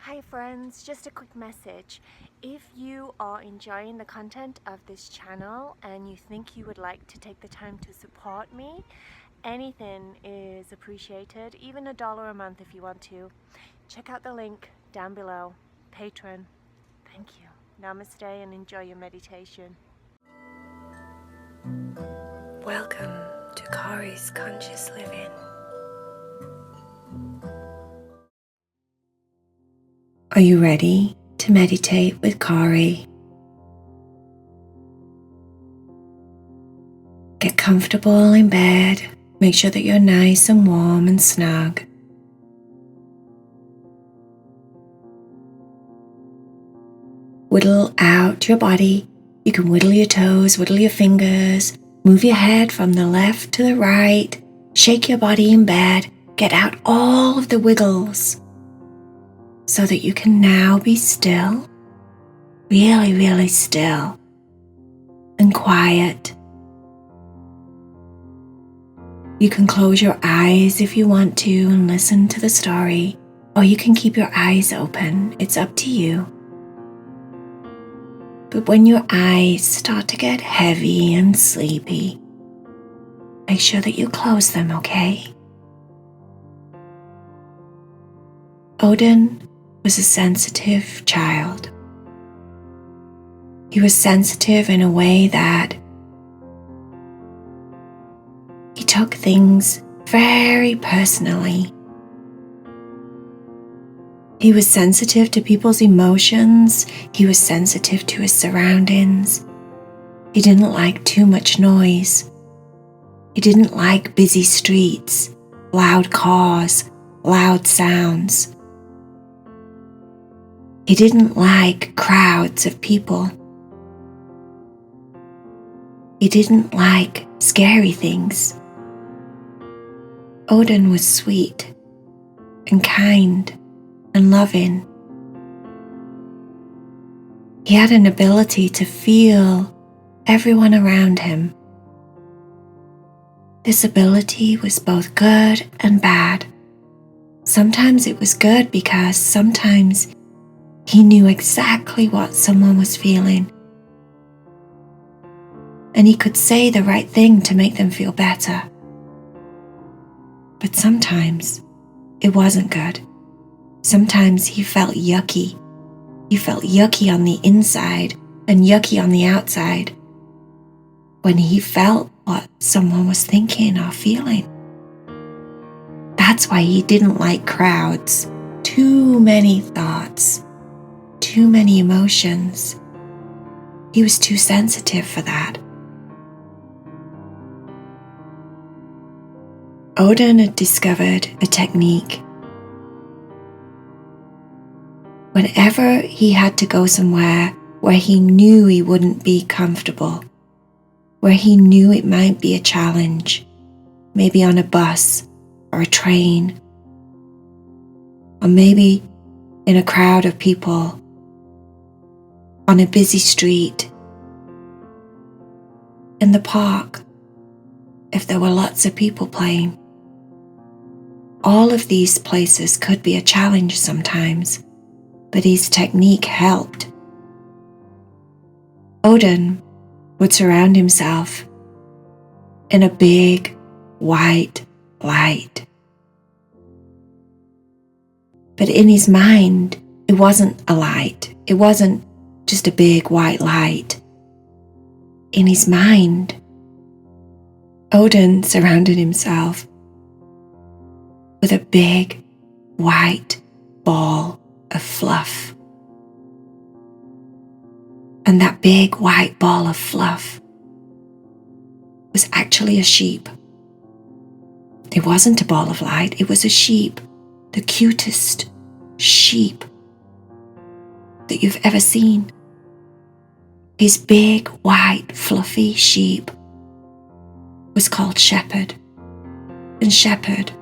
Hi friends, just a quick message. If you are enjoying the content of this channel and you think you would like to take the time to support me, anything is appreciated, even $1 a month if you want to. Check out the link down below. Patron. Thank you. Namaste and enjoy your meditation. Welcome to Corys Conscious Living. Are you ready to meditate with Cory? Get comfortable in bed. Make sure that you're nice and warm and snug. Whittle out your body. You can whittle your toes, whittle your fingers, move your head from the left to the right, shake your body in bed, get out all of the wiggles so that you can now be still, really still and quiet. You can close your eyes if you want to and listen to the story, or you can keep your eyes open. It's up to you. But when your eyes start to get heavy and sleepy, make sure that you close them, okay? Odin was a sensitive child. He was sensitive in a way that he took things very personally. He was sensitive to people's emotions. He was sensitive to his surroundings. He didn't like too much noise. He didn't like busy streets, loud cars, loud sounds. He didn't like crowds of people. He didn't like scary things. Odin was sweet and kind and loving. He had an ability to feel everyone around him. This ability was both good and bad. Sometimes it was good because sometimes he knew exactly what someone was feeling, and he could say the right thing to make them feel better. But sometimes it wasn't good. Sometimes he felt yucky. He felt yucky on the inside and yucky on the outside when he felt what someone was thinking or feeling. That's why he didn't like crowds. Too many thoughts, too many emotions. He was too sensitive for that. Odin had discovered a technique. Whenever he had to go somewhere where he knew he wouldn't be comfortable, where he knew it might be a challenge, maybe on a bus or a train, or maybe in a crowd of people, on a busy street, in the park, if there were lots of people playing. All of these places could be a challenge sometimes, but his technique helped. Odin would surround himself in a big white light. But in his mind, it wasn't a light. It wasn't just a big white light. In his mind, Odin surrounded himself with a big white ball of fluff. And that big white ball of fluff was actually a sheep. It wasn't a ball of light, it was a sheep, the cutest sheep that you've ever seen. His big white fluffy sheep was called Shepherd, and Shepherd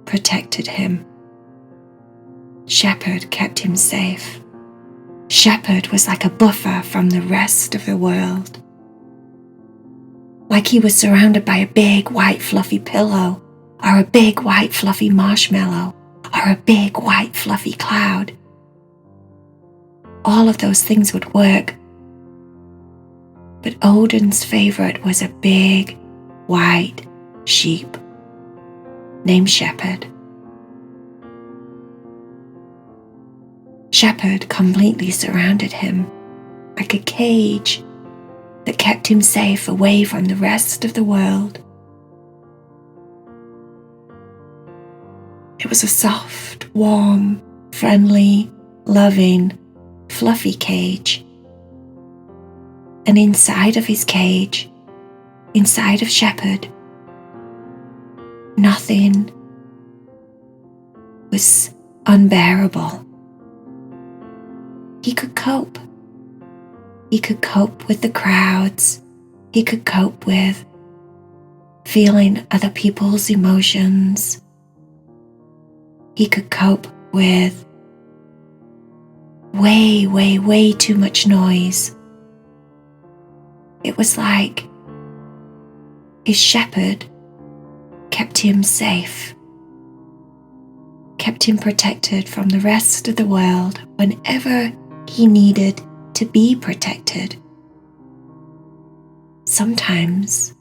protected him. Shepherd kept him safe. Shepherd was like a buffer from the rest of the world. Like he was surrounded by a big white fluffy pillow, or a big white fluffy marshmallow, or a big white fluffy cloud. all of those things would work. But Odin's favorite was a big, white sheep named Shepherd. Shepherd completely surrounded him like a cage that kept him safe away from the rest of the world. It was a soft, warm, friendly, loving, fluffy cage. And inside of his cage, inside of Shepherd, nothing was unbearable. He could cope. He could cope with the crowds. He could cope with feeling other people's emotions. He could cope with way too much noise. It was like his shepherd kept him safe, kept him protected from the rest of the world whenever he needed to be protected. Sometimes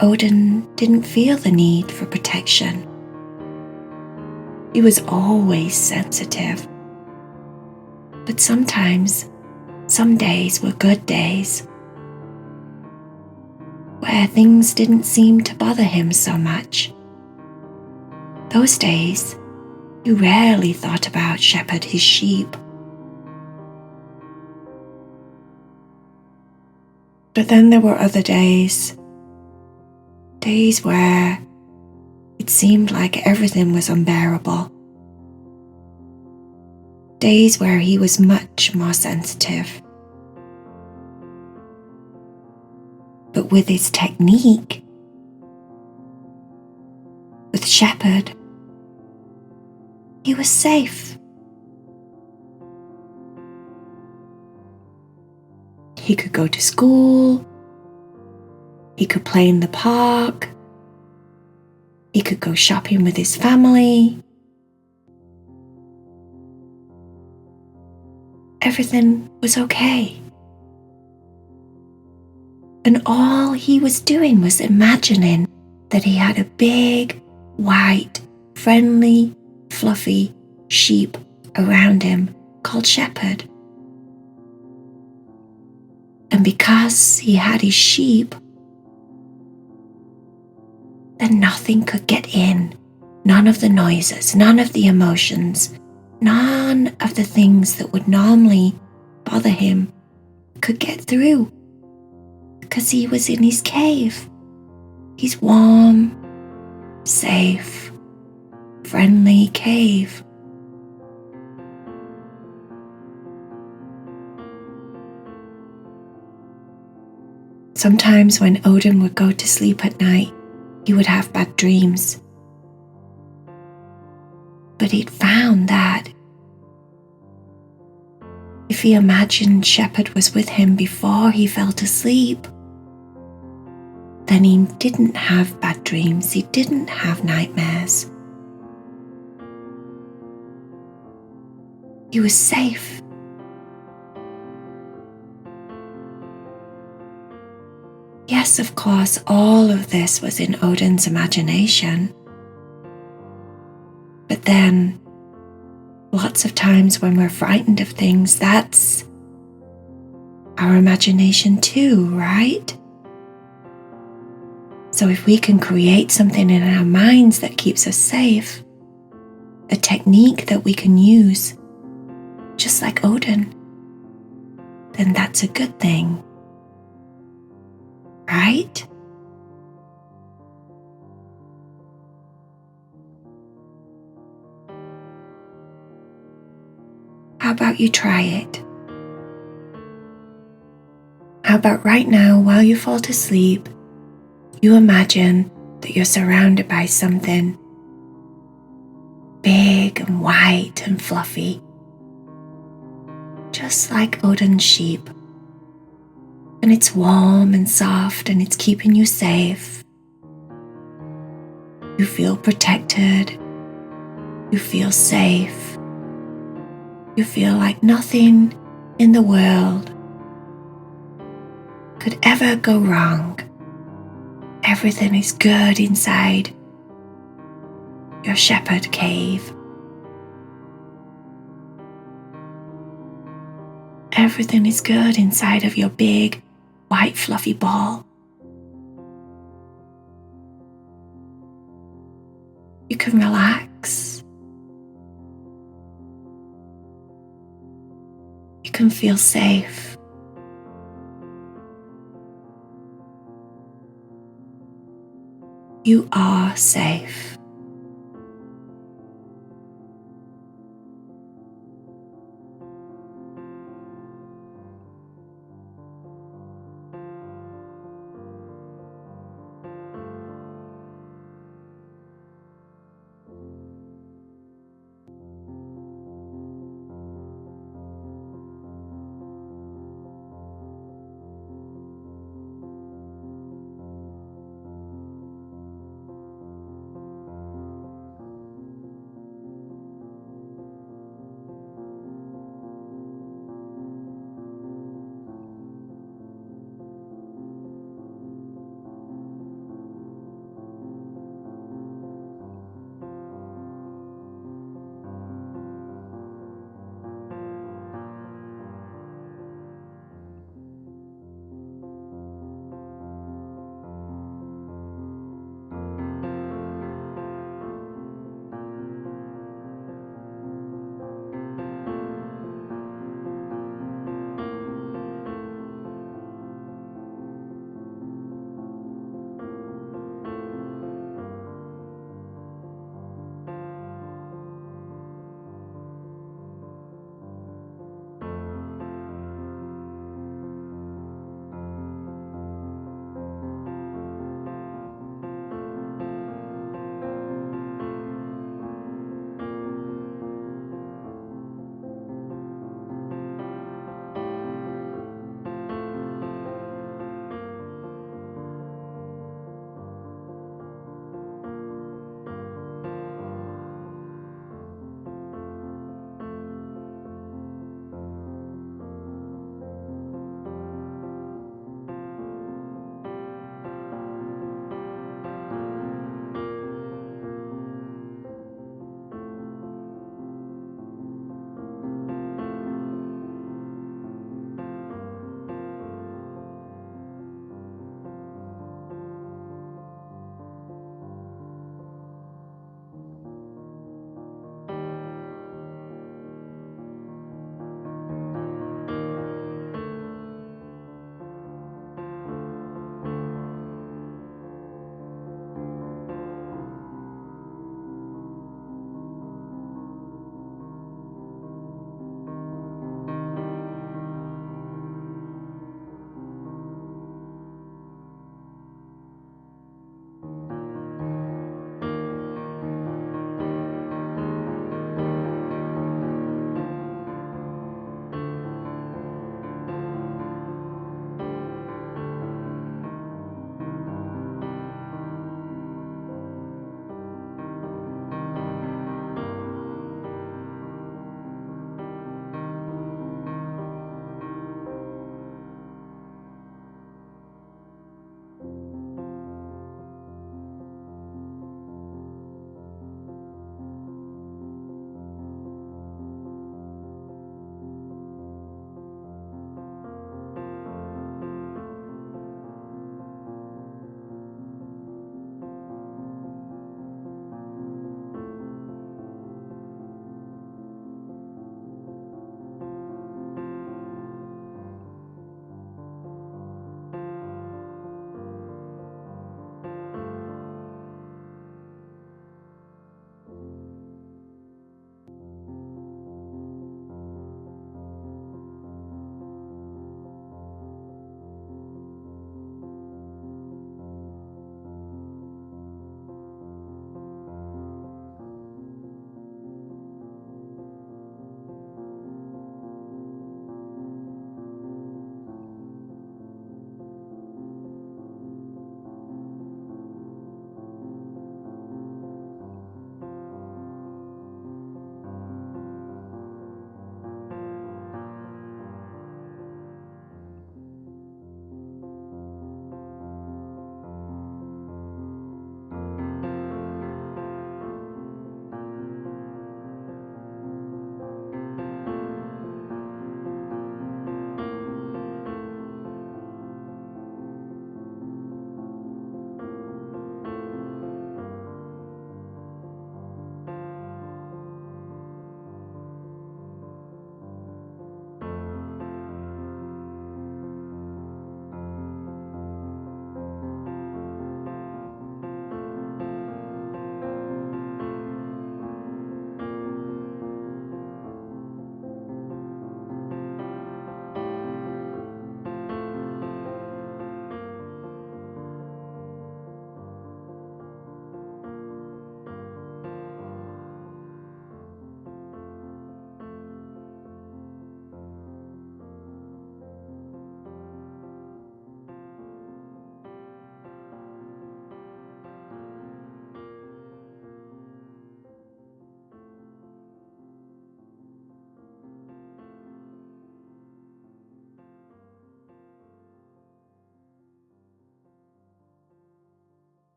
Odin didn't feel the need for protection. He was always sensitive. But sometimes, some days were good days, where things didn't seem to bother him so much. Those days, he rarely thought about Shepherd, his sheep. But then there were other days where it seemed like everything was unbearable. Days where he was much more sensitive. But with his technique, with Shepherd, he was safe. He could go to school. He could play in the park. He could go shopping with his family. Everything was okay. And all he was doing was imagining that he had a big, white, friendly, fluffy sheep around him called Shepherd. And because he had his sheep, then nothing could get in. None of the noises, none of the emotions, none of the things that would normally bother him could get through, because he was in his cave. His warm, safe, friendly cave. Sometimes when Odin would go to sleep at night, he would have bad dreams. But he'd found that if he imagined Shepherd was with him before he fell to sleep, then he didn't have bad dreams, he didn't have nightmares. He was safe. Yes, of course, all of this was in Odin's imagination. But then, lots of times when we're frightened of things, that's our imagination too, right? So if we can create something in our minds that keeps us safe, a technique that we can use, just like Odin, then that's a good thing, right? How about you try it? How about right now, while you fall to sleep, you imagine that you're surrounded by something big and white and fluffy, just like Odin's sheep. And it's warm and soft and it's keeping you safe. You feel protected. You feel safe. You feel like nothing in the world could ever go wrong. Everything is good inside your shepherd cave. Everything is good inside of your big, white, fluffy ball. You can relax. You can feel safe. You are safe.